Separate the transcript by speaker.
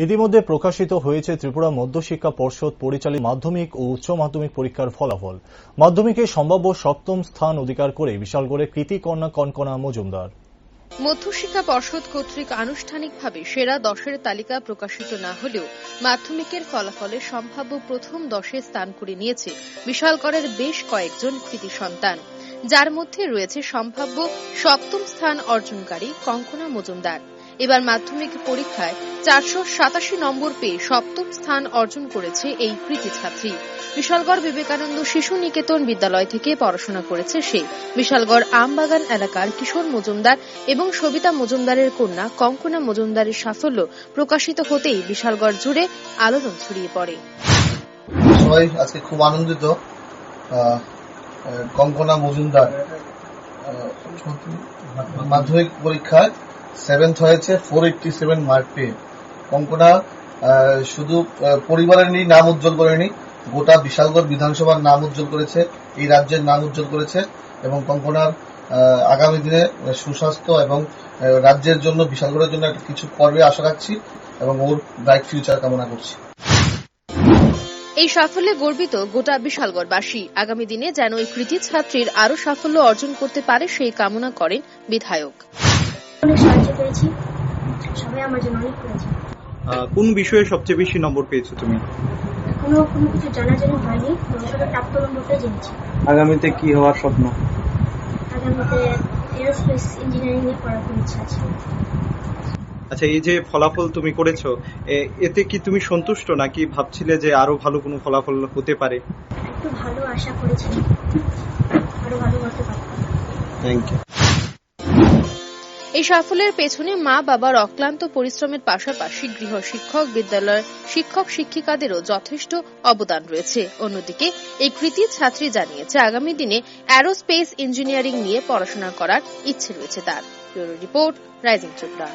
Speaker 1: ইতিমধ্যে প্রকাশিত হয়েছে ত্রিপুরা মধ্যশিক্ষা পর্ষদ পরিচালিত মাধ্যমিক ও উচ্চ মাধ্যমিক পরীক্ষার ফলাফল। মাধ্যমিকে সম্ভাব্য সপ্তম স্থান অধিকার করে বিশালগড়ে কৃতি কন্যা কনকনা মজুমদার।
Speaker 2: মধ্যশিক্ষা পর্ষদ কর্তৃক আনুষ্ঠানিকভাবে সেরা 10-এর তালিকা প্রকাশিত না হলেও মাধ্যমিকের ফলাফলে সম্ভাব্য প্রথম 10-এ স্থান করে নিয়েছে বিশালগড়ের বেশ কয়েকজন কৃতি সন্তান, যার মধ্যে রয়েছে সম্ভাব্য সপ্তম স্থান অর্জনকারী কঙ্কনা মজুমদার। এবার মাধ্যমিক পরীক্ষায় 487 নম্বর পেয়ে সপ্তম স্থান অর্জন করেছে এই কৃতি ছাত্রী। বিশালগড় বিবেকানন্দ শিশু নিকেতন বিদ্যালয় থেকে পড়াশোনা করেছে সে। বিশালগড় আমবাগান এলাকার কিশোর মজুমদার এবং সবিতা মজুমদারের কন্যা কঙ্কনা মজুমদারের সাফল্য প্রকাশিত হতেই বিশালগড় জুড়ে আলোড়ন ছড়িয়ে পড়ে।
Speaker 3: সবাই আজকে খুব আনন্দিত। কঙ্কনা মজুমদার মাধ্যমিক পরীক্ষায় 7th হয়েছে 487 মার্ক পেয়ে। কঙ্কনা শুধু পরিবারের নাম উজ্জ্বল করেনি, গোটা বিশালগড় বিধানসভার নাম উজ্জ্বল করেছে, এই রাজ্যের নাম উজ্জ্বল করেছে এবং কঙ্কনার আগামী দিনে সুস্বাস্থ্য এবং রাজ্যের জন্য বিশালগড়ের জন্য একটা কিছু করবে আশা রাখছি এবং ওর ব্রাইট ফিউচার কামনা করছি।
Speaker 2: এই সাফল্যে গর্বিত গোটা বিশালগড়বাসী। আগামী দিনে যেন এই কৃতি ছাত্রীর আরো সাফল্য অর্জন করতে পারে সেই কামনা করেন বিধায়ক।
Speaker 4: অনেক সাহায্য পেয়েছি, সবাই আমার জন্য অনেক করেছে।
Speaker 5: কোন বিষয়ে সবচেয়ে বেশি নম্বর পেয়েছো তুমি?
Speaker 4: কোনো কিছু জানাজানি হয়নি, তবে প্রাপ্ত নম্বরটাই জেনেছি।
Speaker 5: আগামীতে কি হওয়ার স্বপ্ন?
Speaker 4: আগামীতে এরোস্পেস ইঞ্জিনিয়ারিং নিয়ে পড়ার ইচ্ছা আছে।
Speaker 5: আচ্ছা, এই যে ফলাফল তুমি করেছো, এতে কি তুমি সন্তুষ্ট নাকি ভাবছিলে যে আরো ভালো কোনো ফলাফল হতে পারে?
Speaker 4: একটু ভালো আশা করেছি, আরো ভালো করতে পারতাম।
Speaker 5: Thank you.
Speaker 2: এই সাফল্যের পেছনে মা বাবার অক্লান্ত পরিশ্রমের পাশাপাশি গৃহ শিক্ষক, বিদ্যালয়ের শিক্ষক শিক্ষিকাদেরও যথেষ্ট অবদান রয়েছে। অন্যদিকে এই কৃতি ছাত্রী জানিয়েছে আগামী দিনে অ্যারোস্পেস ইঞ্জিনিয়ারিং নিয়ে পড়াশোনা করার ইচ্ছে রয়েছে তার। Bureau report, rising Tripura.